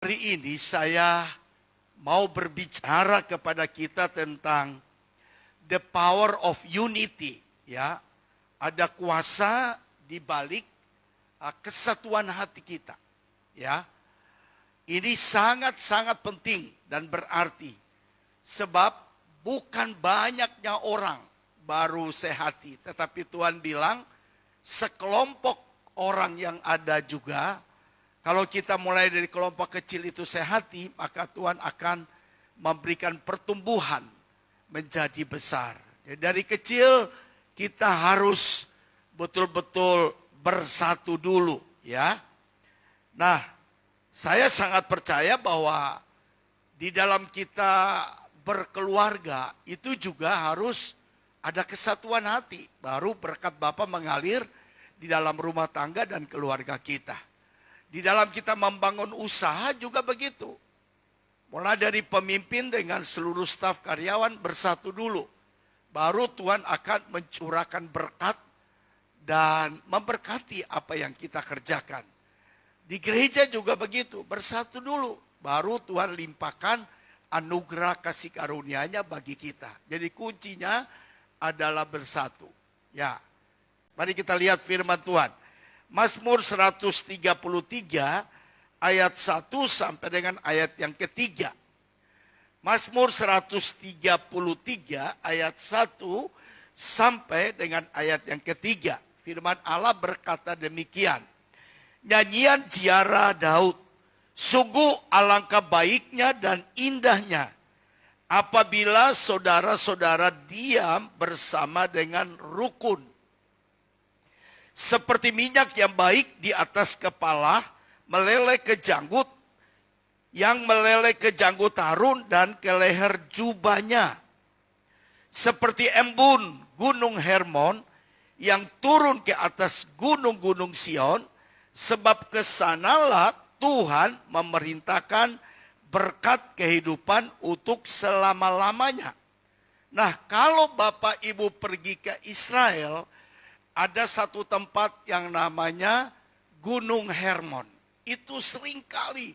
Hari ini saya mau berbicara kepada kita tentang the power of unity, ya. Ada kuasa di balik kesatuan hati kita, ya. Ini sangat-sangat penting dan berarti sebab bukan banyaknya orang baru sehati, tetapi Tuhan bilang sekelompok orang yang ada juga. Kalau kita mulai dari kelompok kecil itu sehati, maka Tuhan akan memberikan pertumbuhan menjadi besar. Jadi dari kecil kita harus betul-betul bersatu dulu, ya. Nah, saya sangat percaya bahwa di dalam kita berkeluarga itu juga harus ada kesatuan hati. Baru berkat Bapa mengalir di dalam rumah tangga dan keluarga kita. Di dalam kita membangun usaha juga begitu. Mulai dari pemimpin dengan seluruh staf karyawan bersatu dulu. Baru Tuhan akan mencurahkan berkat dan memberkati apa yang kita kerjakan. Di gereja juga begitu, bersatu dulu. Baru Tuhan limpahkan anugerah kasih karunia-Nya bagi kita. Jadi kuncinya adalah bersatu. Ya, mari kita lihat firman Tuhan. Mazmur 133 ayat 1 sampai dengan ayat yang ketiga. Mazmur 133 ayat 1 sampai dengan ayat yang ketiga. Firman Allah berkata demikian. Nyanyian ziarah Daud. Sungguh alangkah baiknya dan indahnya apabila saudara-saudara diam bersama dengan rukun. Seperti minyak yang baik di atas kepala, meleleh ke janggut, yang meleleh ke janggut Harun dan ke leher jubahnya. Seperti embun gunung Hermon, yang turun ke atas gunung-gunung Sion, sebab kesanalah Tuhan memerintahkan berkat kehidupan untuk selama-lamanya. Nah, kalau Bapak Ibu pergi ke Israel, ada satu tempat yang namanya Gunung Hermon. Itu seringkali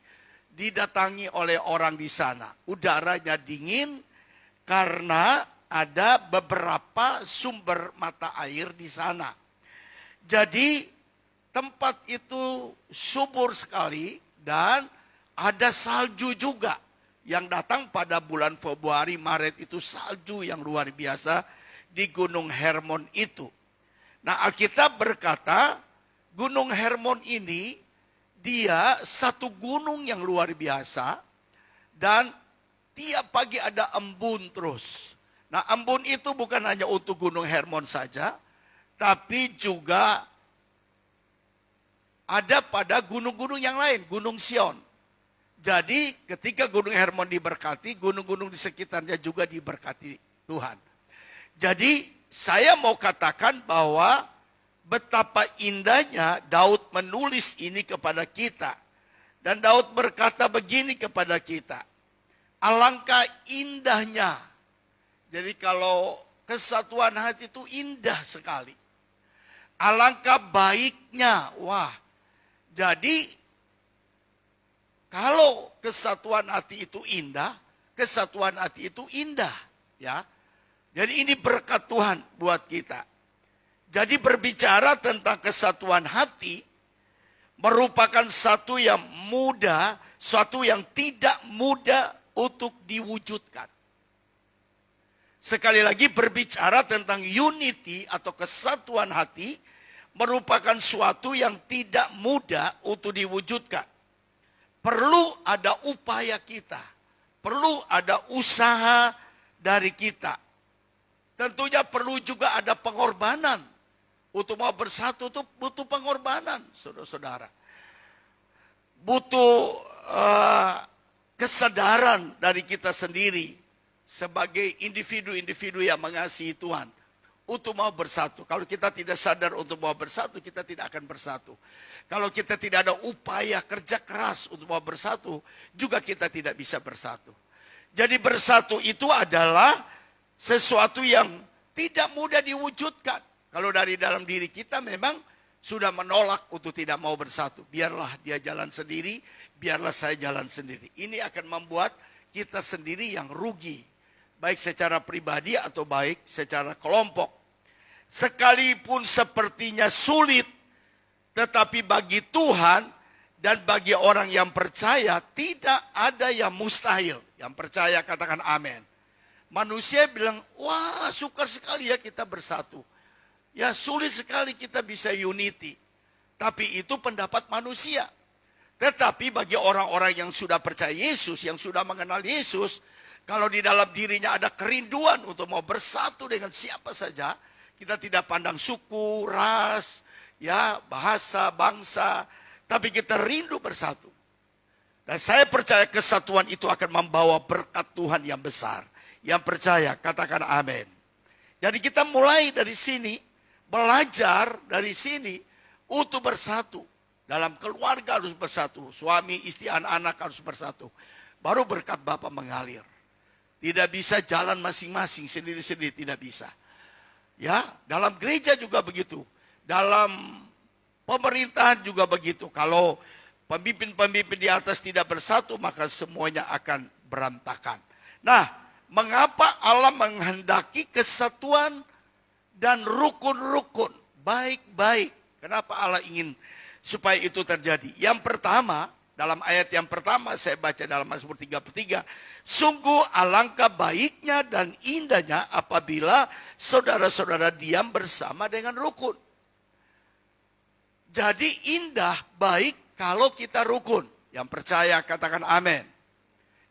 didatangi oleh orang di sana. Udaranya dingin karena ada beberapa sumber mata air di sana. Jadi tempat itu subur sekali dan ada salju juga. Yang datang pada bulan Februari, Maret itu salju yang luar biasa di Gunung Hermon itu. Nah, Alkitab berkata, Gunung Hermon ini, dia satu gunung yang luar biasa, dan tiap pagi ada embun terus. Nah, embun itu bukan hanya untuk Gunung Hermon saja, tapi juga ada pada gunung-gunung yang lain, Gunung Sion. Jadi, ketika Gunung Hermon diberkati, gunung-gunung di sekitarnya juga diberkati Tuhan. Jadi, saya mau katakan bahwa betapa indahnya Daud menulis ini kepada kita. Dan Daud berkata begini kepada kita. Alangkah indahnya. Jadi kalau kesatuan hati itu indah sekali. Alangkah baiknya. Wah. Jadi kalau kesatuan hati itu indah, kesatuan hati itu indah, ya. Jadi ini berkat Tuhan buat kita. Jadi berbicara tentang kesatuan hati merupakan satu yang mudah, suatu yang tidak mudah untuk diwujudkan. Sekali lagi berbicara tentang unity atau kesatuan hati merupakan suatu yang tidak mudah untuk diwujudkan. Perlu ada upaya kita, perlu ada usaha dari kita. Tentunya perlu juga ada pengorbanan. Untuk mau bersatu itu butuh pengorbanan, saudara-saudara. Butuh kesadaran dari kita sendiri sebagai individu-individu yang mengasihi Tuhan. Untuk mau bersatu. Kalau kita tidak sadar untuk mau bersatu, kita tidak akan bersatu. Kalau kita tidak ada upaya kerja keras untuk mau bersatu, juga kita tidak bisa bersatu. Jadi bersatu itu adalah sesuatu yang tidak mudah diwujudkan. Kalau dari dalam diri kita memang sudah menolak untuk tidak mau bersatu. Biarlah dia jalan sendiri, biarlah saya jalan sendiri. Ini akan membuat kita sendiri yang rugi, baik secara pribadi atau baik secara kelompok. Sekalipun sepertinya sulit, tetapi bagi Tuhan dan bagi orang yang percaya tidak ada yang mustahil. Yang percaya katakan amin. Manusia bilang, wah sukar sekali ya kita bersatu. Ya sulit sekali kita bisa unity. Tapi itu pendapat manusia. Tetapi bagi orang-orang yang sudah percaya Yesus, yang sudah mengenal Yesus, kalau di dalam dirinya ada kerinduan untuk mau bersatu dengan siapa saja, kita tidak pandang suku, ras, ya, bahasa, bangsa, tapi kita rindu bersatu. Dan saya percaya kesatuan itu akan membawa berkat Tuhan yang besar. Yang percaya, katakan amin. Jadi kita mulai dari sini, belajar dari sini untuk bersatu. Dalam keluarga harus bersatu. Suami, istri, anak-anak harus bersatu. Baru berkat Bapa mengalir. Tidak bisa jalan masing-masing, sendiri-sendiri tidak bisa. Ya, dalam gereja juga begitu. Dalam pemerintahan juga begitu. Kalau pemimpin-pemimpin di atas tidak bersatu, maka semuanya akan berantakan. Nah, mengapa Allah menghendaki kesatuan dan rukun-rukun baik-baik? Kenapa Allah ingin supaya itu terjadi? Yang pertama, dalam ayat yang pertama saya baca dalam Mazmur 33, sungguh alangkah baiknya dan indahnya apabila saudara-saudara diam bersama dengan rukun. Jadi indah, baik kalau kita rukun. Yang percaya katakan amin.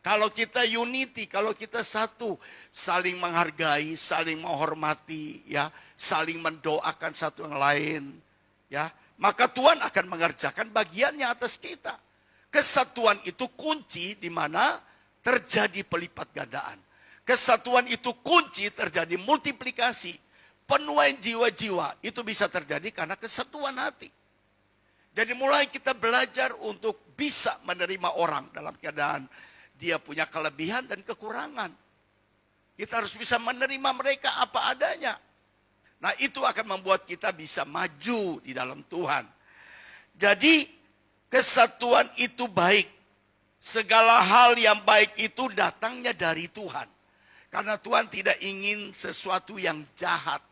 Kalau kita unity, kalau kita satu, saling menghargai, saling menghormati, ya, saling mendoakan satu yang lain, ya, maka Tuhan akan mengerjakan bagiannya atas kita. Kesatuan itu kunci di mana terjadi pelipat gandaan. Kesatuan itu kunci terjadi multiplikasi. Penuaian jiwa-jiwa itu bisa terjadi karena kesatuan hati. Jadi mulai kita belajar untuk bisa menerima orang dalam keadaan dia punya kelebihan dan kekurangan. Kita harus bisa menerima mereka apa adanya. Nah, itu akan membuat kita bisa maju di dalam Tuhan. Jadi kesatuan itu baik. Segala hal yang baik itu datangnya dari Tuhan. Karena Tuhan tidak ingin sesuatu yang jahat.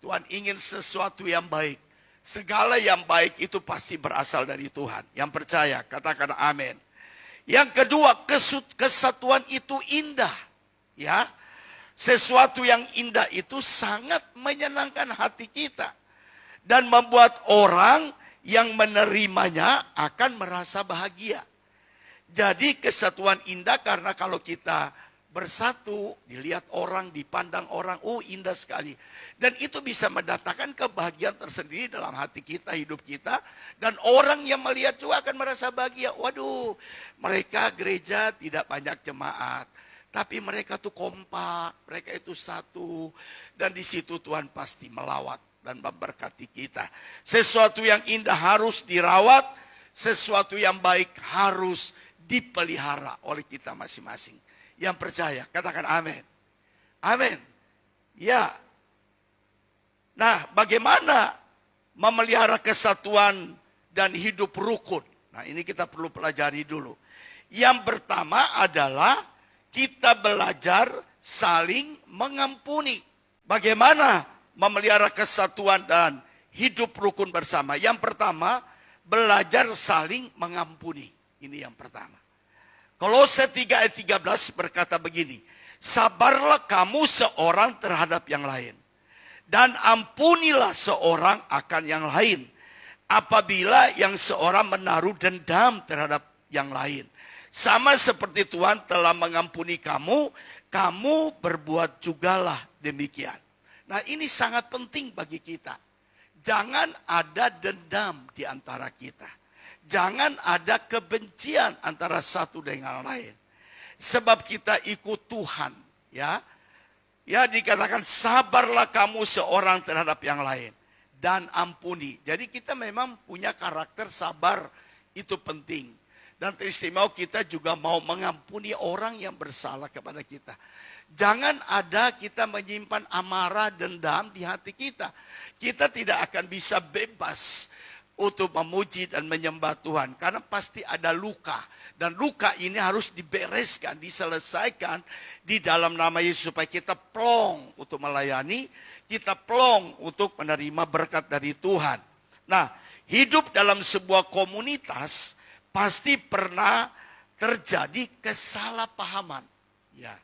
Tuhan ingin sesuatu yang baik. Segala yang baik itu pasti berasal dari Tuhan. Yang percaya, katakan amin. Yang kedua, kesatuan itu indah. Ya, sesuatu yang indah itu sangat menyenangkan hati kita. Dan membuat orang yang menerimanya akan merasa bahagia. Jadi kesatuan indah karena kalau kita bersatu, dilihat orang, dipandang orang, oh indah sekali. Dan itu bisa mendatangkan kebahagiaan tersendiri dalam hati kita, hidup kita. Dan orang yang melihat juga akan merasa bahagia. Waduh, mereka gereja tidak banyak jemaat. Tapi mereka tuh kompak, mereka itu satu. Dan di situ Tuhan pasti melawat dan memberkati kita. Sesuatu yang indah harus dirawat, sesuatu yang baik harus dipelihara oleh kita masing-masing. Yang percaya, katakan amin. Amin. Ya. Nah, bagaimana memelihara kesatuan dan hidup rukun? Nah, ini kita perlu pelajari dulu. Yang pertama adalah kita belajar saling mengampuni. Bagaimana memelihara kesatuan dan hidup rukun bersama? Yang pertama, belajar saling mengampuni. Ini yang pertama. Kolose 3 ayat 13 berkata begini, sabarlah kamu seorang terhadap yang lain, dan ampunilah seorang akan yang lain, apabila yang seorang menaruh dendam terhadap yang lain. Sama seperti Tuhan telah mengampuni kamu, kamu berbuat jugalah demikian. Nah, ini sangat penting bagi kita. Jangan ada dendam di antara kita. Jangan ada kebencian antara satu dengan lain. Sebab kita ikut Tuhan, ya. Ya, dikatakan sabarlah kamu seorang terhadap yang lain dan ampuni. Jadi kita memang punya karakter sabar, itu penting. Dan teristimewa kita juga mau mengampuni orang yang bersalah kepada kita. Jangan ada kita menyimpan amarah, dendam di hati kita. Kita tidak akan bisa bebas untuk memuji dan menyembah Tuhan. Karena pasti ada luka. Dan luka ini harus dibereskan, diselesaikan di dalam nama Yesus. Supaya kita plong untuk melayani, kita plong untuk menerima berkat dari Tuhan. Nah, hidup dalam sebuah komunitas pasti pernah terjadi kesalahpahaman. Ya,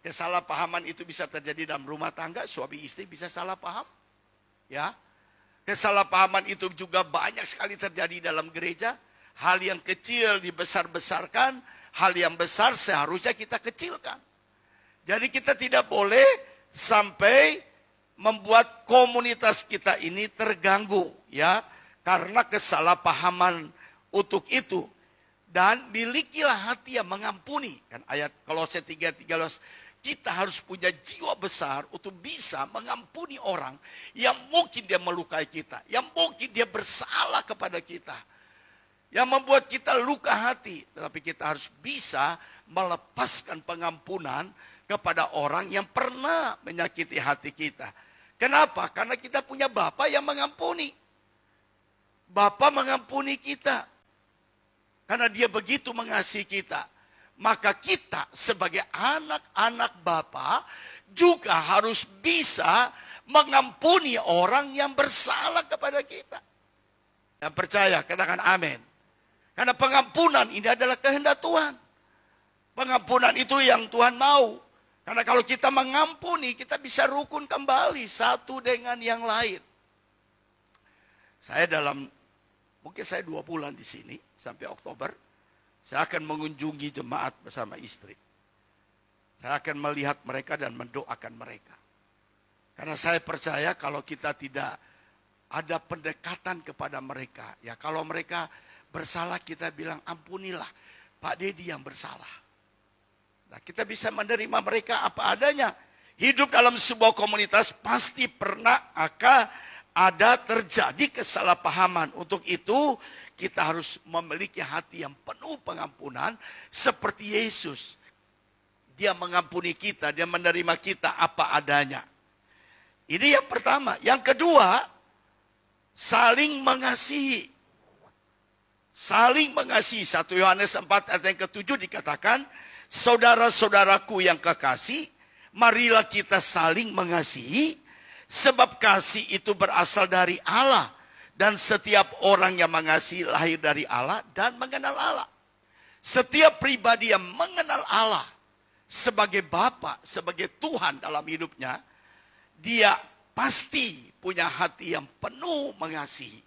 kesalahpahaman itu bisa terjadi dalam rumah tangga, suami istri bisa salah paham. Ya, kesalahpahaman itu juga banyak sekali terjadi dalam gereja. Hal yang kecil dibesar-besarkan, hal yang besar seharusnya kita kecilkan. Jadi kita tidak boleh sampai membuat komunitas kita ini terganggu, ya, karena kesalahpahaman untuk itu. Dan milikilah hati yang mengampuni. Kan ayat Kolose 3:13, kita harus punya jiwa besar untuk bisa mengampuni orang yang mungkin dia melukai kita, yang mungkin dia bersalah kepada kita, yang membuat kita luka hati. Tetapi kita harus bisa melepaskan pengampunan kepada orang yang pernah menyakiti hati kita. Kenapa? Karena kita punya Bapa yang mengampuni. Bapa mengampuni kita. Karena dia begitu mengasihi kita. Maka kita sebagai anak-anak Bapa juga harus bisa mengampuni orang yang bersalah kepada kita. Yang percaya, katakan amin. Karena pengampunan ini adalah kehendak Tuhan. Pengampunan itu yang Tuhan mau. Karena kalau kita mengampuni, kita bisa rukun kembali satu dengan yang lain. Mungkin saya 2 bulan di sini, sampai Oktober. Saya akan mengunjungi jemaat bersama istri. Saya akan melihat mereka dan mendoakan mereka. Karena saya percaya kalau kita tidak ada pendekatan kepada mereka. Ya, kalau mereka bersalah kita bilang ampunilah Pak Dedi yang bersalah. Nah, kita bisa menerima mereka apa adanya. Hidup dalam sebuah komunitas pasti pernah akan ada terjadi kesalahpahaman. Untuk itu kita harus memiliki hati yang penuh pengampunan seperti Yesus. Dia mengampuni kita, dia menerima kita apa adanya. Ini yang pertama. Yang kedua, saling mengasihi. Saling mengasihi. 1 Yohanes 4 ayat yang ke-7 dikatakan, saudara-saudaraku yang kekasih, marilah kita saling mengasihi, sebab kasih itu berasal dari Allah. Dan setiap orang yang mengasihi lahir dari Allah dan mengenal Allah. Setiap pribadi yang mengenal Allah sebagai Bapa, sebagai Tuhan dalam hidupnya, dia pasti punya hati yang penuh mengasihi.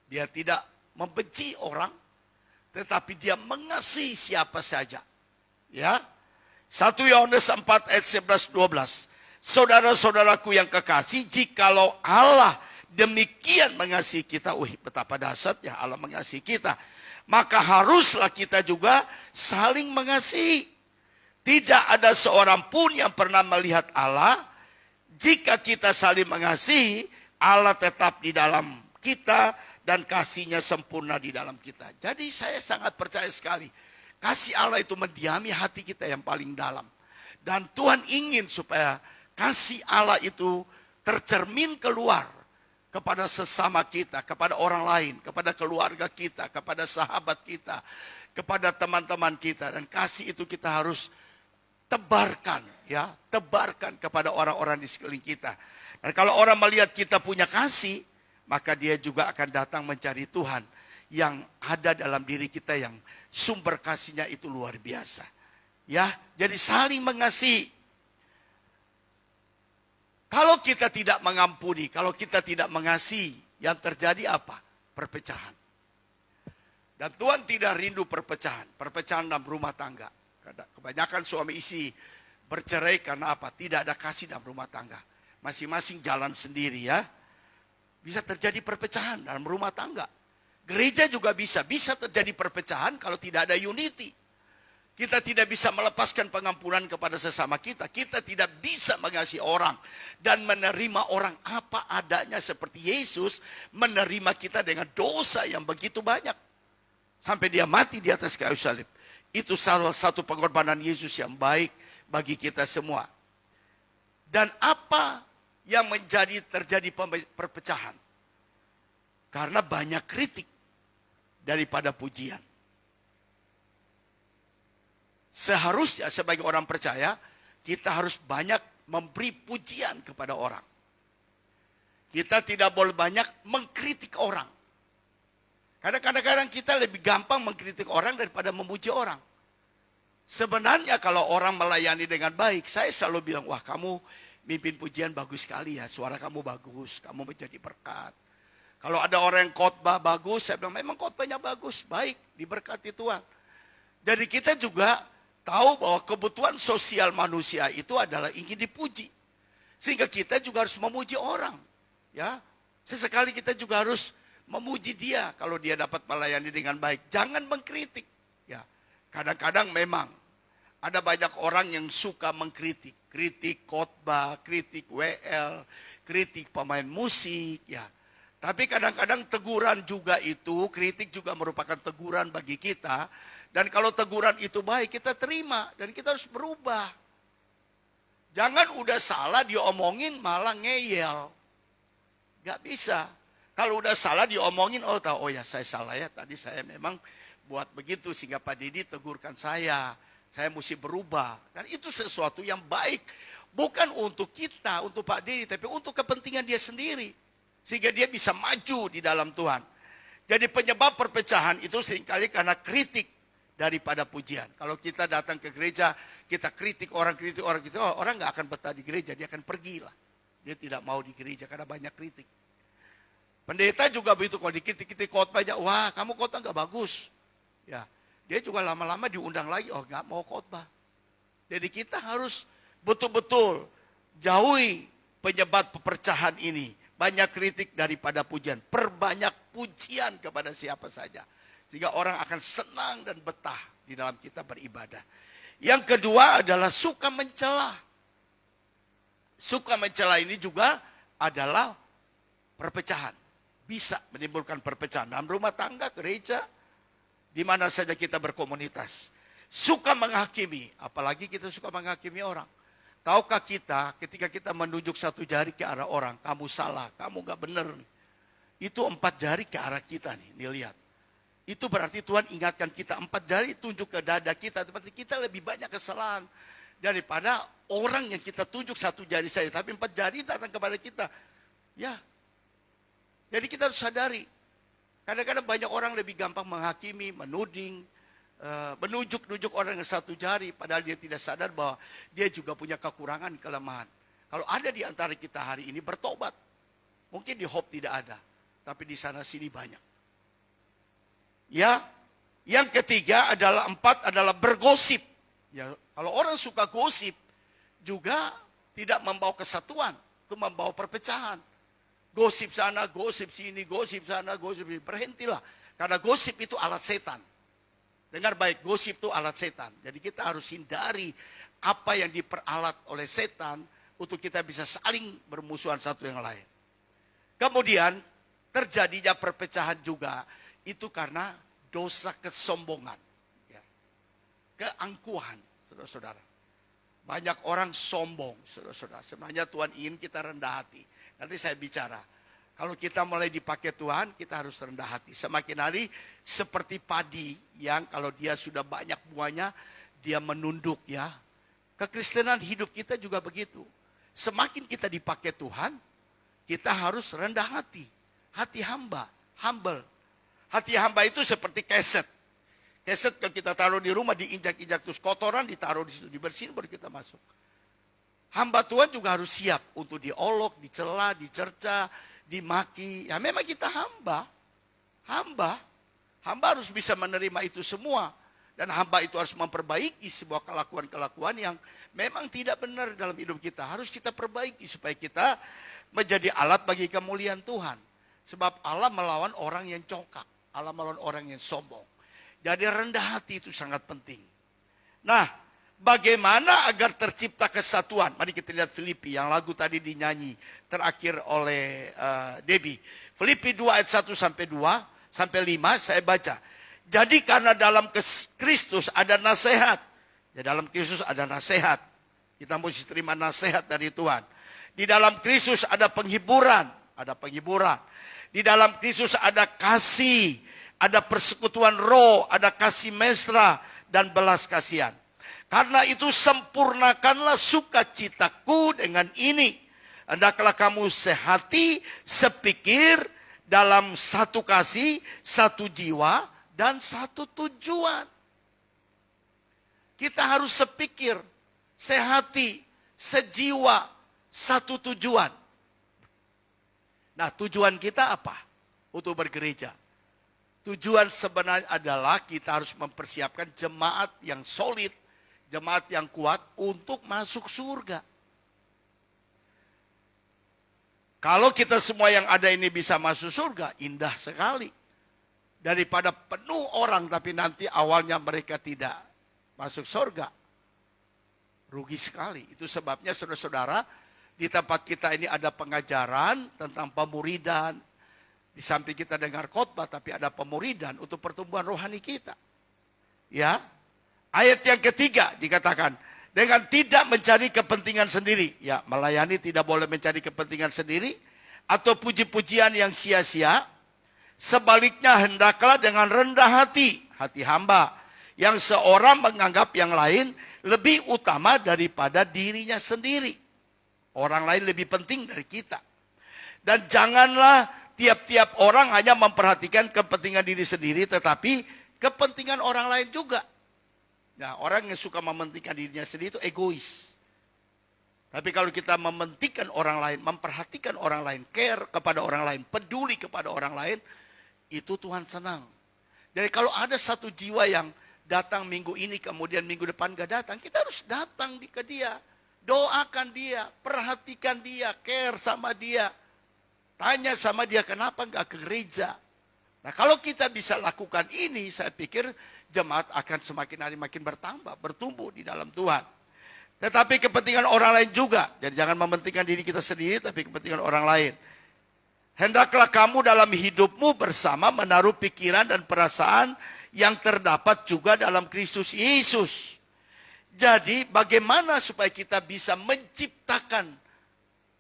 Dia tidak membenci orang, tetapi dia mengasihi siapa saja. Ya. 1 Yohanes 4 ayat 11-12. Saudara-saudaraku yang kekasih, jikalau Allah demikian mengasihi kita, betapa dahsyatnya Allah mengasihi kita, maka haruslah kita juga saling mengasihi. Tidak ada seorang pun yang pernah melihat Allah. Jika kita saling mengasihi, Allah tetap di dalam kita dan kasihnya sempurna di dalam kita. Jadi saya sangat percaya sekali, kasih Allah itu mendiami hati kita yang paling dalam. Dan Tuhan ingin supaya kasih Allah itu tercermin keluar kepada sesama kita, kepada orang lain, kepada keluarga kita, kepada sahabat kita, kepada teman-teman kita. Dan kasih itu kita harus tebarkan, ya, tebarkan kepada orang-orang di sekeliling kita. Dan kalau orang melihat kita punya kasih, maka dia juga akan datang mencari Tuhan yang ada dalam diri kita, yang sumber kasihnya itu luar biasa. Ya, jadi saling mengasihi. Kalau kita tidak mengampuni, kalau kita tidak mengasihi, yang terjadi apa? Perpecahan. Dan Tuhan tidak rindu perpecahan. Perpecahan dalam rumah tangga. Kebanyakan suami istri bercerai karena apa? Tidak ada kasih dalam rumah tangga. Masing-masing jalan sendiri, ya. Bisa terjadi perpecahan dalam rumah tangga. Gereja juga bisa terjadi perpecahan kalau tidak ada unity. Kita tidak bisa melepaskan pengampunan kepada sesama kita. Kita tidak bisa mengasihi orang dan menerima orang apa adanya seperti Yesus menerima kita dengan dosa yang begitu banyak. Sampai dia mati di atas kayu salib. Itu salah satu pengorbanan Yesus yang baik bagi kita semua. Dan apa yang terjadi perpecahan? Karena banyak kritik daripada pujian. Seharusnya sebagai orang percaya, kita harus banyak memberi pujian kepada orang. Kita tidak boleh banyak mengkritik orang. Karena kadang-kadang kita lebih gampang mengkritik orang daripada memuji orang. Sebenarnya kalau orang melayani dengan baik, saya selalu bilang, wah kamu mimpin pujian bagus sekali ya, suara kamu bagus, kamu menjadi berkat. Kalau ada orang yang khotbah bagus, saya bilang memang khotbahnya bagus, baik, diberkati Tuhan. Jadi kita juga tahu bahwa kebutuhan sosial manusia itu adalah ingin dipuji. Sehingga kita juga harus memuji orang. Ya, sesekali kita juga harus memuji dia kalau dia dapat melayani dengan baik. Jangan mengkritik. Ya, kadang-kadang memang ada banyak orang yang suka mengkritik. Kritik khotbah, kritik WL, kritik pemain musik. Ya, tapi kadang-kadang teguran juga itu, kritik juga merupakan teguran bagi kita. Dan kalau teguran itu baik, kita terima. Dan kita harus berubah. Jangan udah salah diomongin malah ngeyel. Gak bisa. Kalau udah salah diomongin, oh tahu, oh ya saya salah ya. Tadi saya memang buat begitu sehingga Pak Didi tegurkan saya. Saya mesti berubah. Dan itu sesuatu yang baik. Bukan untuk kita, untuk Pak Didi. Tapi untuk kepentingan dia sendiri. Sehingga dia bisa maju di dalam Tuhan. Jadi penyebab perpecahan itu seringkali karena kritik daripada pujian. Kalau kita datang ke gereja, kita kritik orang, oh, orang nggak akan betah di gereja, dia akan pergilah. Dia tidak mau di gereja karena banyak kritik. Pendeta juga begitu, kalau dikritik-kritik khotbahnya, wah kamu khotbah nggak bagus. Ya, dia juga lama-lama diundang lagi, oh nggak mau khotbah. Jadi kita harus betul-betul jauhi penyebab perpecahan ini. Banyak kritik daripada pujian. Perbanyak pujian kepada siapa saja. Sehingga orang akan senang dan betah di dalam kita beribadah. Yang kedua adalah suka mencela. Suka mencela ini juga adalah perpecahan. Bisa menimbulkan perpecahan dalam rumah tangga, gereja, di mana saja kita berkomunitas. Suka menghakimi, apalagi kita suka menghakimi orang. Tahukah kita ketika kita menunjuk satu jari ke arah orang, kamu salah, kamu gak benar. Itu 4 jari ke arah kita nih lihat. Itu berarti Tuhan ingatkan kita, 4 jari tunjuk ke dada kita. Berarti kita lebih banyak kesalahan daripada orang yang kita tunjuk 1 jari saja. Tapi 4 jari datang kepada kita. Ya. Jadi kita harus sadari. Kadang-kadang banyak orang lebih gampang menghakimi, menuding, menunjuk-nunjuk orang dengan 1 jari. Padahal dia tidak sadar bahwa dia juga punya kekurangan, kelemahan. Kalau ada di antara kita hari ini bertobat. Mungkin di Hope tidak ada. Tapi di sana sini banyak. Ya, yang ketiga adalah 4 adalah bergosip. Ya, kalau orang suka gosip juga tidak membawa kesatuan, itu membawa perpecahan. Gosip sana, gosip sini, gosip sana, gosip sini. Berhentilah, karena gosip itu alat setan. Dengar baik, gosip itu alat setan. Jadi kita harus hindari apa yang diperalat oleh setan untuk kita bisa saling bermusuhan satu yang lain. Kemudian terjadinya perpecahan juga. Itu karena dosa kesombongan. Ya. Keangkuhan, saudara-saudara. Banyak orang sombong, saudara-saudara. Sebenarnya Tuhan ingin kita rendah hati. Nanti saya bicara. Kalau kita mulai dipakai Tuhan, kita harus rendah hati. Semakin hari seperti padi yang kalau dia sudah banyak buahnya, dia menunduk ya. Kekristenan hidup kita juga begitu. Semakin kita dipakai Tuhan, kita harus rendah hati. Hati hamba, humble. Hati hamba itu seperti keset. Keset kalau kita taruh di rumah, diinjak-injak terus kotoran ditaruh di situ, dibersihin baru kita masuk. Hamba Tuhan juga harus siap untuk diolok, dicela, dicerca, dimaki. Ya memang kita hamba. Hamba harus bisa menerima itu semua. Dan hamba itu harus memperbaiki sebuah kelakuan-kelakuan yang memang tidak benar dalam hidup kita. Harus kita perbaiki supaya kita menjadi alat bagi kemuliaan Tuhan. Sebab Allah melawan orang yang congkak. Allah melawan orang yang sombong. Jadi rendah hati itu sangat penting. Nah, bagaimana agar tercipta kesatuan? Mari kita lihat Filipi yang lagu tadi dinyanyi terakhir oleh Debbie. Filipi 2 ayat 1 sampai 2 sampai 5 saya baca. Jadi karena dalam Kristus ada nasihat. Ya, dalam Kristus ada nasihat. Kita mesti terima nasihat dari Tuhan. Di dalam Kristus ada penghiburan. Ada penghiburan. Di dalam Kristus ada kasih, ada persekutuan roh, ada kasih mesra, dan belas kasihan. Karena itu sempurnakanlah sukacitaku dengan ini. Hendaklah kamu sehati, sepikir, dalam satu kasih, satu jiwa, dan satu tujuan. Kita harus sepikir, sehati, sejiwa, satu tujuan. Nah, tujuan kita apa? Untuk bergereja. Tujuan sebenarnya adalah kita harus mempersiapkan jemaat yang solid, jemaat yang kuat untuk masuk surga. Kalau kita semua yang ada ini bisa masuk surga, indah sekali. Daripada penuh orang tapi nanti awalnya mereka tidak masuk surga. Rugi sekali. Itu sebabnya saudara-saudara, di tempat kita ini ada pengajaran tentang pemuridan. Di samping kita dengar khotbah, tapi ada pemuridan untuk pertumbuhan rohani kita. Ya, ayat yang ketiga dikatakan, dengan tidak mencari kepentingan sendiri. Ya, melayani tidak boleh mencari kepentingan sendiri, atau puji-pujian yang sia-sia. Sebaliknya hendaklah dengan rendah hati, hati hamba, yang seorang menganggap yang lain lebih utama daripada dirinya sendiri. Orang lain lebih penting dari kita. Dan janganlah tiap-tiap orang hanya memperhatikan kepentingan diri sendiri, tetapi kepentingan orang lain juga. Nah, orang yang suka mementingkan dirinya sendiri itu egois. Tapi kalau kita mementingkan orang lain, memperhatikan orang lain, care kepada orang lain, peduli kepada orang lain, itu Tuhan senang. Jadi kalau ada satu jiwa yang datang minggu ini, kemudian minggu depan gak datang, kita harus datang ke dia. Doakan dia, perhatikan dia, care sama dia. Tanya sama dia kenapa gak ke gereja. Nah, kalau kita bisa lakukan ini, saya pikir jemaat akan semakin hari makin bertambah, bertumbuh di dalam Tuhan. Tetapi kepentingan orang lain juga. Jadi jangan mementingkan diri kita sendiri, tapi kepentingan orang lain. Hendaklah kamu dalam hidupmu bersama menaruh pikiran dan perasaan yang terdapat juga dalam Kristus Yesus. Jadi bagaimana supaya kita bisa menciptakan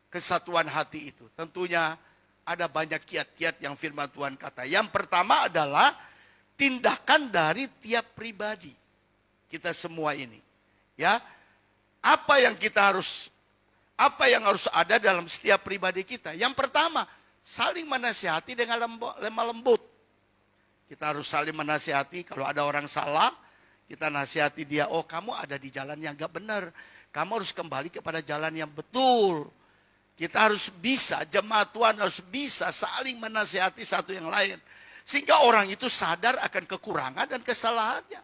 kesatuan hati itu? Tentunya ada banyak kiat-kiat yang firman Tuhan kata. Yang pertama adalah tindakan dari tiap pribadi. Kita semua ini. Ya, apa yang harus ada dalam setiap pribadi kita? Yang pertama, saling menasihati dengan lemah lembut. Kita harus saling menasihati. Kalau ada orang salah, kita nasihati dia. Oh, kamu ada di jalan yang gak benar. Kamu harus kembali kepada jalan yang betul. Kita harus bisa, jemaat Tuhan harus bisa saling menasihati satu yang lain. Sehingga orang itu sadar akan kekurangan dan kesalahannya.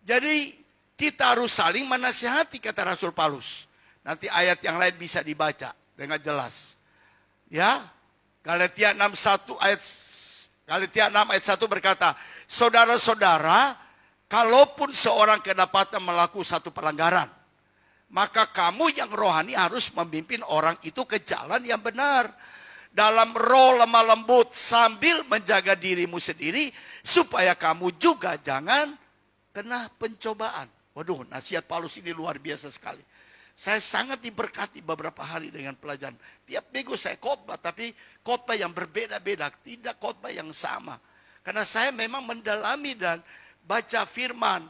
Jadi kita harus saling menasihati, kata Rasul Paulus. Nanti ayat yang lain bisa dibaca dengan jelas. Ya, Galatia 6 ayat 1 berkata, saudara-saudara, kalaupun seorang kedapatan melakukan satu pelanggaran, maka kamu yang rohani harus memimpin orang itu ke jalan yang benar. Dalam roh lemah lembut sambil menjaga dirimu sendiri, supaya kamu juga jangan kena pencobaan. Waduh, nasihat Paulus ini luar biasa sekali. Saya sangat diberkati beberapa hari dengan pelajaran. Tiap minggu saya khotbah, tapi khotbah yang berbeda-beda, tidak khotbah yang sama. Karena saya memang mendalami dan baca firman.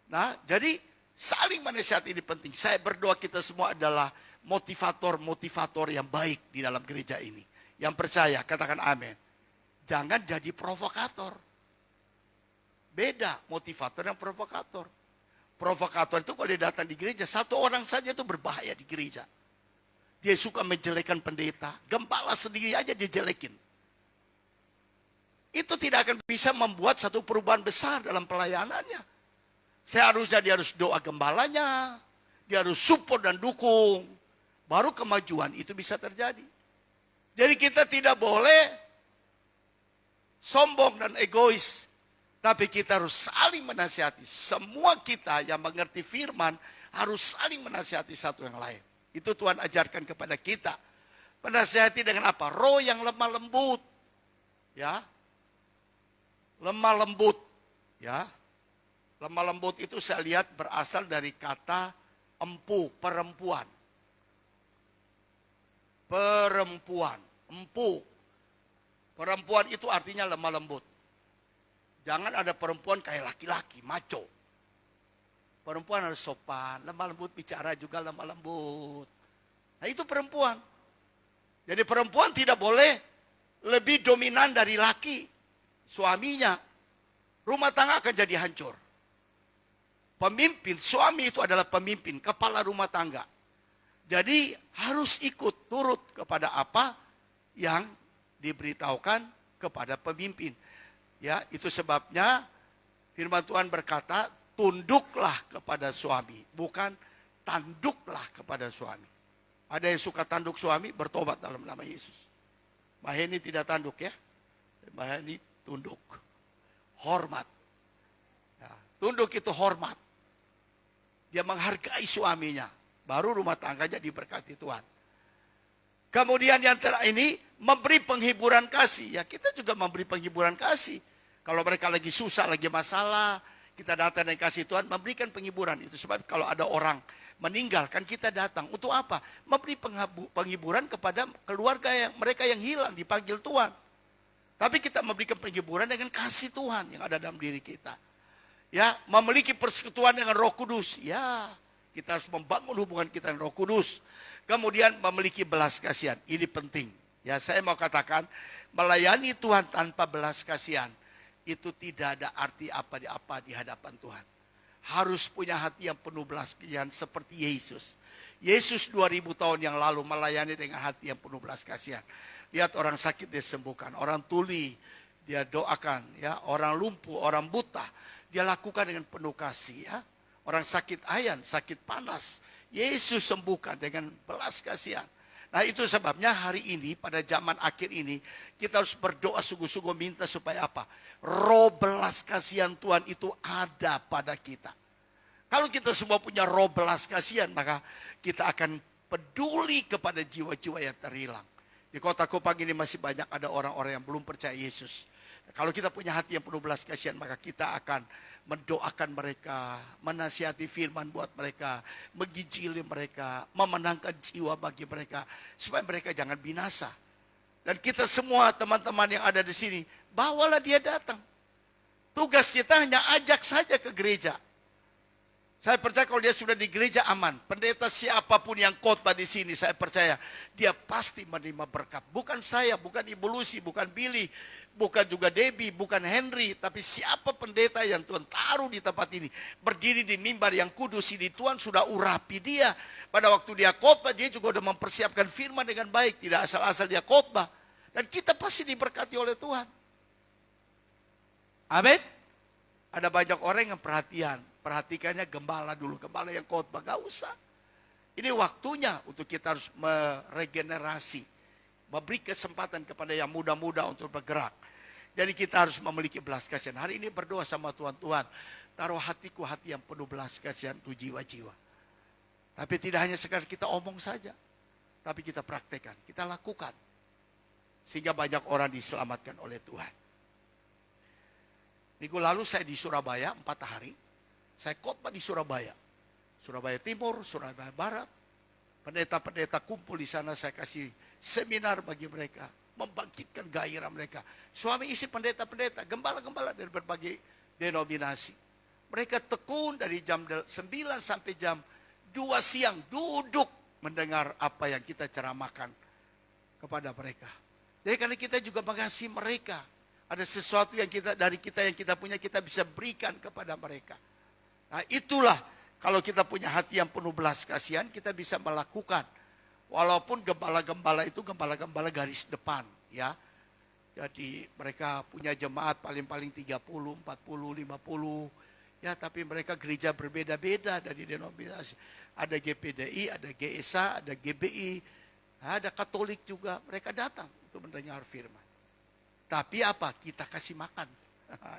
Nah, jadi saling menasihati ini penting. Saya berdoa kita semua adalah motivator-motivator yang baik di dalam gereja ini. Yang percaya, katakan amin. Jangan jadi provokator. Beda motivator dan provokator. Provokator itu kalau dia datang di gereja, satu orang saja itu berbahaya di gereja. Dia suka menjelekan pendeta. Gembala sendiri aja dia jelekin. Itu tidak akan bisa membuat satu perubahan besar dalam pelayanannya. Seharusnya dia harus doa gembalanya. Dia harus support dan dukung. Baru kemajuan itu bisa terjadi. Jadi kita tidak boleh sombong dan egois. Tapi kita harus saling menasihati. Semua kita yang mengerti firman harus saling menasihati satu yang lain. Itu Tuhan ajarkan kepada kita. Menasihati dengan apa? Roh yang lemah lembut. Ya. Lemah lembut. Ya. Lemah lembut itu saya lihat berasal dari kata empu, perempuan. Perempuan. empuk. Perempuan itu artinya lemah lembut. Jangan ada perempuan kayak laki-laki, maco. Perempuan harus sopan, lemah lembut, bicara juga lemah lembut. Nah itu perempuan. Jadi perempuan tidak boleh lebih dominan dari laki, suaminya. Rumah tangga akan jadi hancur. Pemimpin, suami itu adalah pemimpin, kepala rumah tangga. Jadi harus ikut turut kepada apa yang diberitahukan kepada pemimpin. Ya, itu sebabnya firman Tuhan berkata, tunduklah kepada suami, bukan tanduklah kepada suami. Ada yang suka tanduk suami, bertobat dalam nama Yesus. Mbak Heni tidak tanduk ya. Mbak Heni tunduk. Hormat. Ya, tunduk itu hormat. Dia menghargai suaminya. Baru rumah tangganya diberkati Tuhan. Kemudian yang terakhir ini, memberi penghiburan kasih. Ya kita juga memberi penghiburan kasih. Kalau mereka lagi susah, lagi masalah, kita datang dan kasih Tuhan, memberikan penghiburan. Itu sebab kalau ada orang meninggalkan, kita datang. Untuk apa? Memberi penghiburan kepada keluarga mereka yang hilang, dipanggil Tuhan. Tapi kita memberikan penghiburan dengan kasih Tuhan yang ada dalam diri kita. Ya, memiliki persekutuan dengan Roh Kudus. Ya, kita harus membangun hubungan kita dengan Roh Kudus. Kemudian memiliki belas kasihan. Ini penting. Ya, saya mau katakan, melayani Tuhan tanpa belas kasihan itu tidak ada arti apa di hadapan Tuhan. Harus punya hati yang penuh belas kasihan seperti Yesus. Yesus 2000 tahun yang lalu melayani dengan hati yang penuh belas kasihan. Lihat orang sakit dia sembuhkan, orang tuli dia doakan, ya, orang lumpuh, orang buta dia lakukan dengan penuh kasih, ya. Orang sakit ayan, sakit panas, Yesus sembuhkan dengan belas kasihan. Nah itu sebabnya hari ini pada zaman akhir ini kita harus berdoa sungguh-sungguh minta supaya apa? Roh belas kasihan Tuhan itu ada pada kita. Kalau kita semua punya roh belas kasihan, maka kita akan peduli kepada jiwa-jiwa yang terhilang. Di kota Kupang ini masih banyak ada orang-orang yang belum percaya Yesus. Kalau kita punya hati yang penuh belas kasihan, maka kita akan mendoakan mereka, menasihati firman buat mereka, menginjili mereka, memenangkan jiwa bagi mereka, supaya mereka jangan binasa. Dan kita semua teman-teman yang ada di sini, bawalah dia datang. Tugas kita hanya ajak saja ke gereja. Saya percaya kalau dia sudah di gereja aman. Pendeta siapapun yang khotbah di sini, saya percaya dia pasti menerima berkat. Bukan saya, bukan Ibu Lucy, bukan Billy, bukan juga Debbie, bukan Henry, tapi siapa pendeta yang Tuhan taruh di tempat ini, berdiri di mimbar yang kudus ini, Tuhan sudah urapi dia. Pada waktu dia khotbah, dia juga sudah mempersiapkan firman dengan baik, tidak asal-asal dia khotbah. Dan kita pasti diberkati oleh Tuhan. Amin. Ada banyak orang yang perhatikannya gembala dulu, gembala yang khotbah, gak usah. Ini waktunya untuk kita harus meregenerasi, memberi kesempatan kepada yang muda-muda untuk bergerak. Jadi kita harus memiliki belas kasihan. Hari ini berdoa sama Tuhan, taruh hatiku hati yang penuh belas kasihan untuk jiwa-jiwa. Tapi tidak hanya sekadar kita omong saja, tapi kita praktekkan, kita lakukan. Sehingga banyak orang diselamatkan oleh Tuhan. Minggu lalu saya di Surabaya 4 hari. Saya khotbah di Surabaya. Surabaya Timur, Surabaya Barat. Pendeta-pendeta kumpul di sana, saya kasih seminar bagi mereka. Membangkitkan gairah mereka. Suami istri pendeta-pendeta, gembala-gembala dari berbagai denominasi. Mereka tekun dari jam 9 sampai jam 2 siang. Duduk mendengar apa yang kita ceramahkan kepada mereka. Jadi karena kita juga mengasihi mereka. Ada sesuatu yang dari kita yang kita punya, kita bisa berikan kepada mereka. Nah itulah, kalau kita punya hati yang penuh belas kasihan, kita bisa melakukan. Walaupun gembala-gembala itu gembala-gembala garis depan, ya. Jadi mereka punya jemaat paling-paling 30, 40, 50. Ya, tapi mereka gereja berbeda-beda dari denominasi. Ada GPDI, ada GSA, ada GBI, ada Katolik juga. Mereka datang untuk mendengar firman. Tapi apa? Kita kasih makan.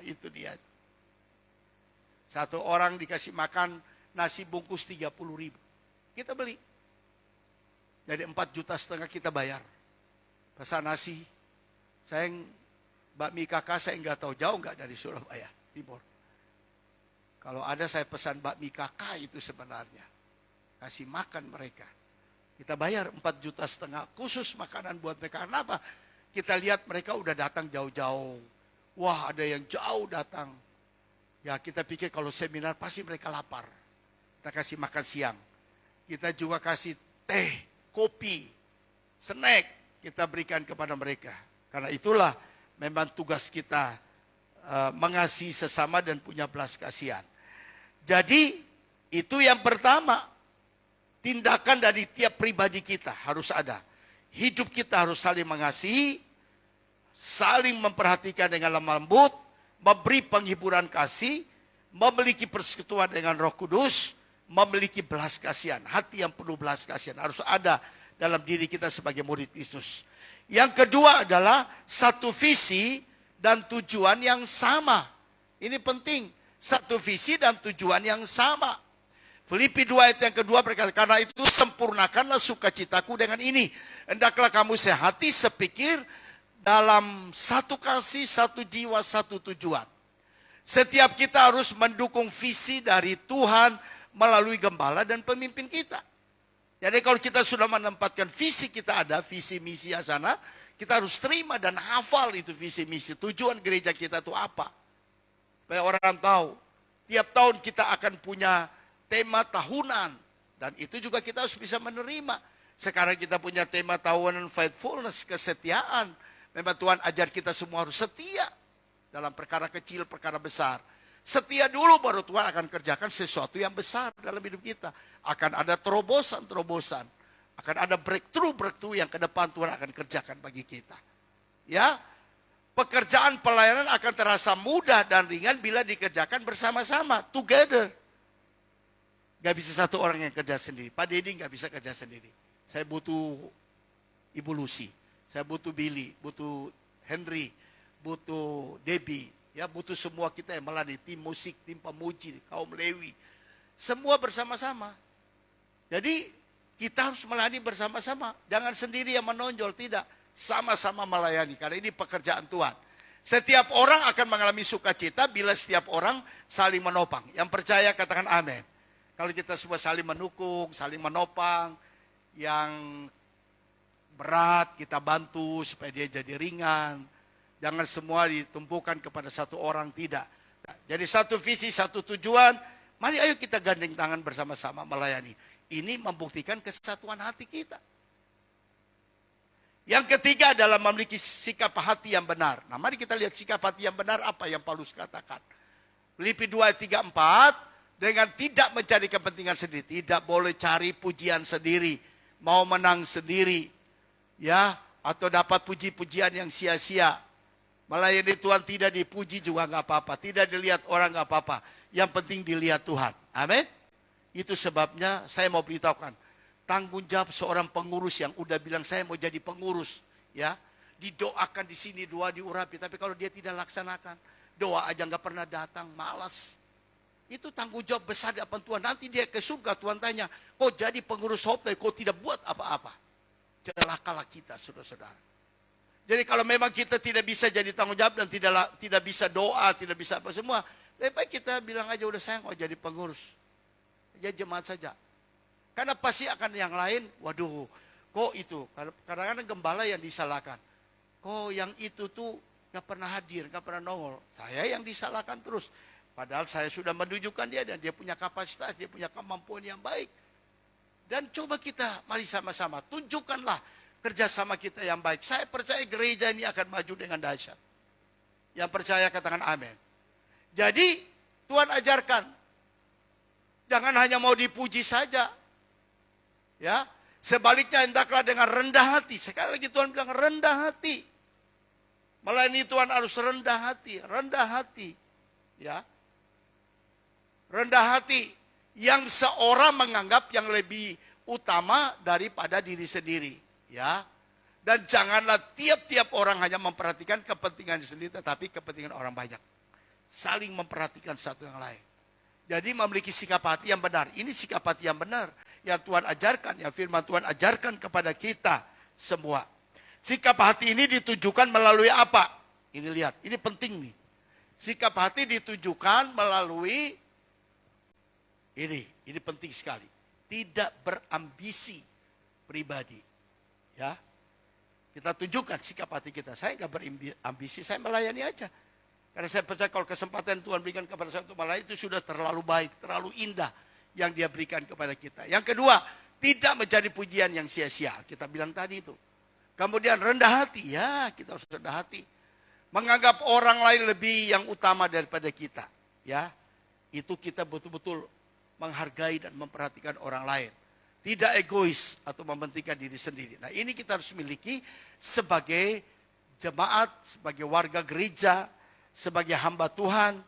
Itu dia. Satu orang dikasih makan nasi bungkus 30.000. Kita beli. Jadi 4,5 juta kita bayar. Pesan nasi. Saya bakmi kakak saya nggak tahu jauh nggak dari Surabaya Timur. Kalau ada saya pesan bakmi kakak itu sebenarnya. Kasih makan mereka. Kita bayar 4,5 juta khusus makanan buat mereka. Kenapa? Kita lihat mereka udah datang jauh-jauh. Wah, ada yang jauh datang. Ya, kita pikir kalau seminar pasti mereka lapar. Kita kasih makan siang. Kita juga kasih teh, kopi, snack kita berikan kepada mereka. Karena itulah memang tugas kita mengasihi sesama dan punya belas kasihan. Jadi itu yang pertama. Tindakan dari tiap pribadi kita harus ada. Hidup kita harus saling mengasihi, saling memperhatikan dengan lemah lembut, memberi penghiburan kasih, memiliki persekutuan dengan Roh Kudus, memiliki belas kasihan. Hati yang penuh belas kasihan harus ada dalam diri kita sebagai murid Kristus. Yang kedua adalah satu visi dan tujuan yang sama. Ini penting, satu visi dan tujuan yang sama. Filipi 2 ayat yang kedua berkata, karena itu sempurnakanlah sukacitaku dengan ini. Hendaklah kamu sehati, sepikir, dalam satu kasih, satu jiwa, satu tujuan. Setiap kita harus mendukung visi dari Tuhan melalui gembala dan pemimpin kita. Jadi kalau kita sudah menempatkan visi kita ada, visi misi sana, kita harus terima dan hafal itu visi misi. Tujuan gereja kita itu apa? Supaya orang tahu. Tiap tahun kita akan punya tema tahunan. Dan itu juga kita harus bisa menerima. Sekarang kita punya tema tahunan faithfulness, kesetiaan. Memang Tuhan ajar kita semua harus setia. Dalam perkara kecil, perkara besar. Setia dulu baru Tuhan akan kerjakan sesuatu yang besar dalam hidup kita. Akan ada terobosan-terobosan. Akan ada breakthrough yang ke depan Tuhan akan kerjakan bagi kita. Ya, pekerjaan pelayanan akan terasa mudah dan ringan bila dikerjakan bersama-sama. Together. Gak bisa satu orang yang kerja sendiri. Pak Dedi gak bisa kerja sendiri. Saya butuh Ibu Lucy. Saya butuh Billy. Butuh Henry. Butuh Debbie. Ya, butuh semua kita yang melayani. Tim musik, tim pemuji, kaum Lewi. Semua bersama-sama. Jadi kita harus melayani bersama-sama. Jangan sendiri yang menonjol. Tidak. Sama-sama melayani. Karena ini pekerjaan Tuhan. Setiap orang akan mengalami sukacita bila setiap orang saling menopang. Yang percaya katakan amin. Kalau kita semua saling mendukung, saling menopang, yang berat kita bantu supaya dia jadi ringan. Jangan semua ditumpukan kepada satu orang, tidak. Jadi satu visi, satu tujuan, mari ayo kita gandeng tangan bersama-sama melayani. Ini membuktikan kesatuan hati kita. Yang ketiga adalah memiliki sikap hati yang benar. Nah, mari kita lihat sikap hati yang benar apa yang Paulus katakan. Filipi 2 ayat 3, 4. Dengan tidak mencari kepentingan sendiri. Tidak boleh cari pujian sendiri. Mau menang sendiri. Ya, atau dapat puji-pujian yang sia-sia. Melayani Tuhan tidak dipuji juga nggak apa-apa. Tidak dilihat orang nggak apa-apa. Yang penting dilihat Tuhan. Amin. Itu sebabnya saya mau beritahukan. Tanggung jawab seorang pengurus yang udah bilang saya mau jadi pengurus. Ya, didoakan di sini, doa diurapi. Tapi kalau dia tidak laksanakan. Doa aja nggak pernah datang, malas. Itu tanggung jawab besar di hadapan Tuhan. Nanti dia ke surga, Tuhan tanya, kok jadi pengurus Hope, kok tidak buat apa-apa? Celakalah kita, saudara-saudara. Jadi kalau memang kita tidak bisa jadi tanggung jawab dan tidak bisa doa, tidak bisa apa semua, lebih baik kita bilang aja, udah saya nggak jadi pengurus. Jadi jemaat saja. Karena pasti akan yang lain, waduh, kok itu? Kadang-kadang gembala yang disalahkan. Kok yang itu tuh nggak pernah hadir, nggak pernah nongol. Saya yang disalahkan terus. Padahal saya sudah menunjukkan dia dan dia punya kapasitas, dia punya kemampuan yang baik. Dan coba kita, mari sama-sama, tunjukkanlah kerjasama kita yang baik. Saya percaya gereja ini akan maju dengan dahsyat. Yang percaya katakan amin. Jadi Tuhan ajarkan, jangan hanya mau dipuji saja. Ya, sebaliknya hendaklah dengan rendah hati. Sekali lagi Tuhan bilang rendah hati. Melayani Tuhan harus rendah hati, rendah hati. Ya. Rendah hati yang seorang menganggap yang lebih utama daripada diri sendiri, ya. Dan janganlah tiap-tiap orang hanya memperhatikan kepentingan sendiri tetapi kepentingan orang banyak. Saling memperhatikan satu yang lain. Jadi memiliki sikap hati yang benar. Ini sikap hati yang benar yang Tuhan ajarkan, yang firman Tuhan ajarkan kepada kita semua. Sikap hati ini ditujukan melalui apa? Ini lihat, ini penting nih. Sikap hati ditujukan melalui ini penting sekali. Tidak berambisi pribadi. Ya, kita tunjukkan sikap hati kita. Saya nggak berambisi, saya melayani aja. Karena saya percaya kalau kesempatan Tuhan berikan kepada saya untuk melayani, itu sudah terlalu baik, terlalu indah yang Dia berikan kepada kita. Yang kedua, tidak menjadi pujian yang sia-sia. Kita bilang tadi itu. Kemudian rendah hati, ya kita harus rendah hati. Menganggap orang lain lebih yang utama daripada kita. Ya, itu kita betul-betul menghargai dan memperhatikan orang lain. Tidak egois atau mementingkan diri sendiri. Nah, ini kita harus miliki sebagai jemaat, sebagai warga gereja, sebagai hamba Tuhan.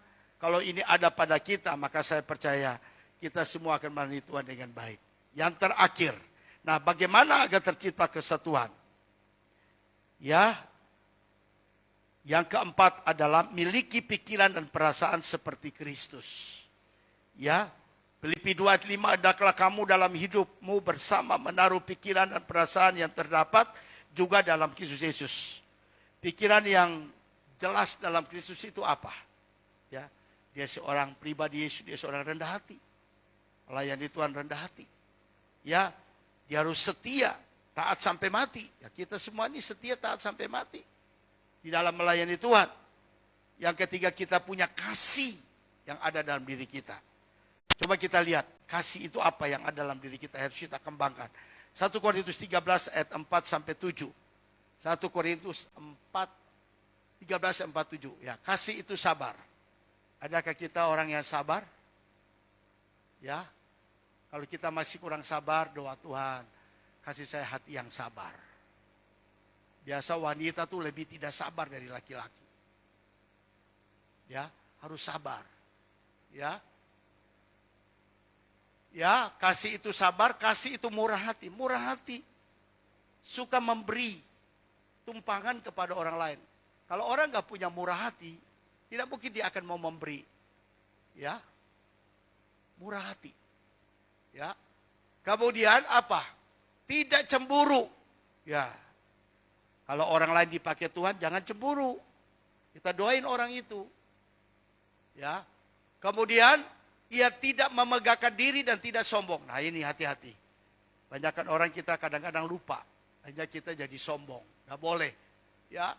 Kalau ini ada pada kita, maka saya percaya kita semua akan melayani Tuhan dengan baik. Yang terakhir, nah bagaimana agar tercipta kesatuan? Ya, yang keempat adalah miliki pikiran dan perasaan seperti Kristus. Ya, Filipi 2 ayat 5, hendaklah kamu dalam hidupmu bersama menaruh pikiran dan perasaan yang terdapat juga dalam Kristus Yesus. Pikiran yang jelas dalam Kristus itu apa? Ya, dia seorang pribadi Yesus, dia seorang rendah hati. Melayani Tuhan rendah hati. Ya, dia harus setia, taat sampai mati. Ya, kita semua ini setia, taat sampai mati di dalam melayani Tuhan. Yang ketiga, kita punya kasih yang ada dalam diri kita. Coba kita lihat, kasih itu apa yang ada dalam diri kita, harus kita kembangkan. 1 Korintus 13 ayat 4 sampai 7. 1 Korintus 4, 13 sampai 7. Ya, kasih itu sabar. Adakah kita orang yang sabar? Ya, kalau kita masih kurang sabar, doa Tuhan, kasih saya hati yang sabar. Biasa wanita tuh lebih tidak sabar dari laki-laki. Ya, harus sabar. Ya, ya, kasih itu sabar, kasih itu murah hati. Murah hati, suka memberi tumpangan kepada orang lain. Kalau orang nggak punya murah hati, tidak mungkin dia akan mau memberi. Ya, murah hati. Ya, kemudian apa? Tidak cemburu. Ya, kalau orang lain dipakai Tuhan, jangan cemburu. Kita doain orang itu. Ya, kemudian ia tidak memegahkan diri dan tidak sombong. Nah, ini hati-hati. Banyakkan orang kita kadang-kadang lupa. Hanya kita jadi sombong. Nggak boleh. Ya.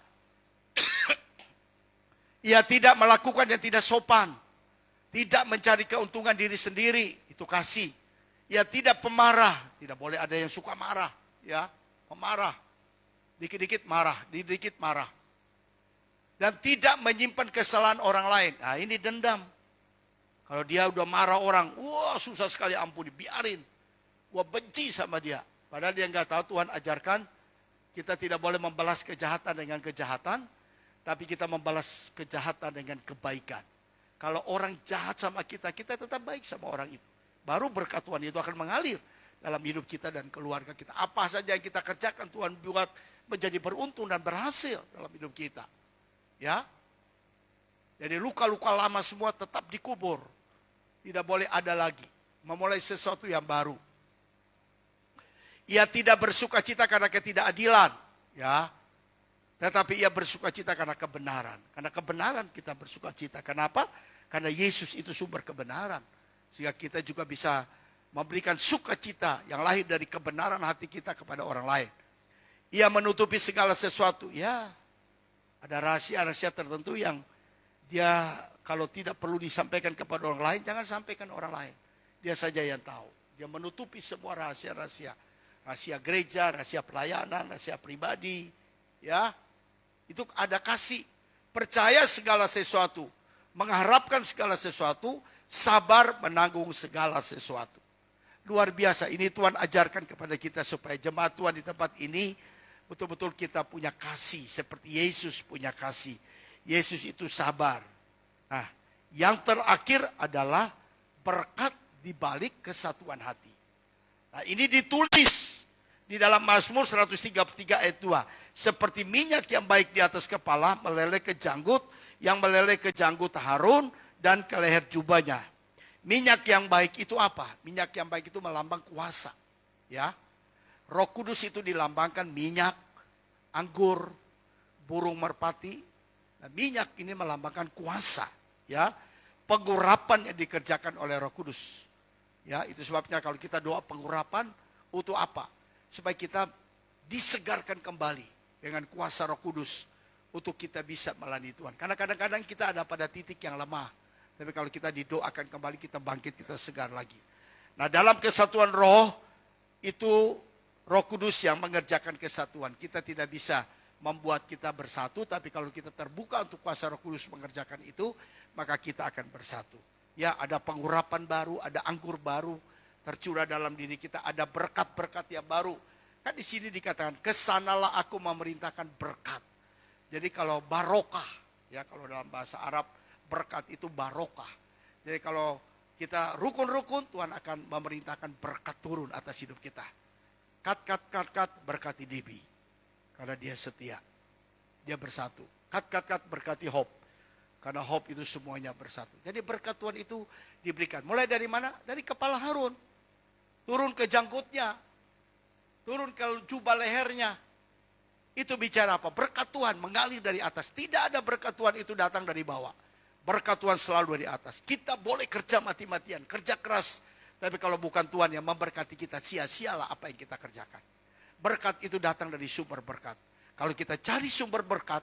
Ia tidak melakukan yang tidak sopan. Tidak mencari keuntungan diri sendiri. Itu kasih. Ia tidak pemarah. Tidak boleh ada yang suka marah. Ya, pemarah. Dikit-dikit marah. Dikit-dikit marah. Dan tidak menyimpan kesalahan orang lain. Nah, ini dendam. Kalau dia udah marah orang, wah susah sekali ampuni, biarin. Wah benci sama dia. Padahal dia nggak tahu Tuhan ajarkan, kita tidak boleh membalas kejahatan dengan kejahatan, tapi kita membalas kejahatan dengan kebaikan. Kalau orang jahat sama kita, kita tetap baik sama orang itu. Baru berkat Tuhan itu akan mengalir dalam hidup kita dan keluarga kita. Apa saja yang kita kerjakan, Tuhan buat menjadi beruntung dan berhasil dalam hidup kita. Ya, jadi luka-luka lama semua tetap dikubur. Tidak boleh ada lagi. Memulai sesuatu yang baru. Ia tidak bersuka cita karena ketidakadilan. Ya. Tetapi ia bersuka cita karena kebenaran. Karena kebenaran kita bersuka cita. Kenapa? Karena Yesus itu sumber kebenaran. Sehingga kita juga bisa memberikan sukacita yang lahir dari kebenaran hati kita kepada orang lain. Ia menutupi segala sesuatu. Ya. Ada rahasia-rahasia tertentu yang dia kalau tidak perlu disampaikan kepada orang lain, jangan sampaikan orang lain. Dia saja yang tahu. Dia menutupi semua rahasia-rahasia. Rahasia gereja, rahasia pelayanan, rahasia pribadi. Ya, itu ada kasih. Percaya segala sesuatu. Mengharapkan segala sesuatu. Sabar menanggung segala sesuatu. Luar biasa. Ini Tuhan ajarkan kepada kita supaya jemaat Tuhan di tempat ini betul-betul kita punya kasih. Seperti Yesus punya kasih. Yesus itu sabar. Nah, yang terakhir adalah berkat di balik kesatuan hati. Nah, ini ditulis di dalam Mazmur 133 ayat 2. Seperti minyak yang baik di atas kepala meleleh ke janggut, yang meleleh ke janggut Harun dan ke leher jubahnya. Minyak yang baik itu apa? Minyak yang baik itu melambang kuasa. Ya, Roh Kudus itu dilambangkan minyak, anggur, burung merpati. Nah, minyak ini melambangkan kuasa. Ya, pengurapan yang dikerjakan oleh Roh Kudus. Ya, itu sebabnya kalau kita doa pengurapan, untuk apa? supaya kita disegarkan kembali dengan kuasa Roh Kudus untuk kita bisa melayani Tuhan. Karena kadang-kadang kita ada pada titik yang lemah. Tapi kalau kita didoakan kembali, kita bangkit, kita segar lagi. Nah, dalam kesatuan roh, itu Roh Kudus yang mengerjakan kesatuan. Kita tidak bisa membuat kita bersatu, tapi kalau kita terbuka untuk kuasa Roh Kudus mengerjakan itu, maka kita akan bersatu. Ya, ada pengurapan baru, ada anggur baru tercurah dalam diri kita, ada berkat-berkat yang baru. Kan di sini dikatakan, kesanalah aku memerintahkan berkat. Jadi kalau barokah, ya kalau dalam bahasa Arab, berkat itu barokah. Jadi kalau kita rukun-rukun, Tuhan akan memerintahkan berkat turun atas hidup kita. Kat, berkati Debbie. Karena dia setia. Dia bersatu. Kat, berkati Hope. Karena Hope itu semuanya bersatu. Jadi berkat Tuhan itu diberikan. Mulai dari mana? Dari kepala Harun. Turun ke janggutnya. Turun ke jubah lehernya. Itu bicara apa? Berkat Tuhan mengalir dari atas. Tidak ada berkat Tuhan itu datang dari bawah. Berkat Tuhan selalu dari atas. Kita boleh kerja mati-matian. Kerja keras. Tapi kalau bukan Tuhan yang memberkati kita, sia-sialah apa yang kita kerjakan. Berkat itu datang dari sumber berkat. Kalau kita cari sumber berkat,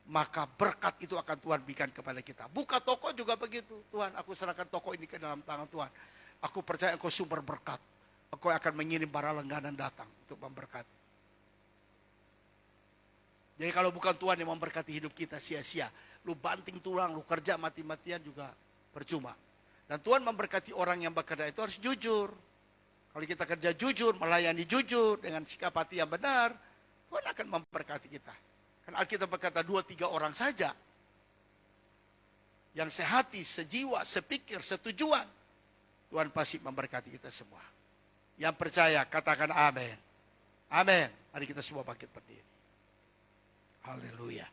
maka berkat itu akan Tuhan berikan kepada kita. Buka toko juga begitu. Tuhan, aku serahkan toko ini ke dalam tangan Tuhan. Aku percaya Engkau sumber berkat. Engkau akan mengirim para langganan datang untuk memberkati. Jadi kalau bukan Tuhan yang memberkati hidup kita, sia-sia. Lu banting tulang, lu kerja mati-matian juga percuma. Dan Tuhan memberkati orang yang bekerja itu harus jujur. Kalau kita kerja jujur, melayani jujur, dengan sikap hati yang benar, Tuhan akan memberkati kita. Kan Alkitab berkata 2-3 orang saja. Yang sehati, sejiwa, sepikir, setujuan. Tuhan pasti memberkati kita semua. Yang percaya, katakan amin. Amin. Mari kita semua bangkit berdiri. Haleluya.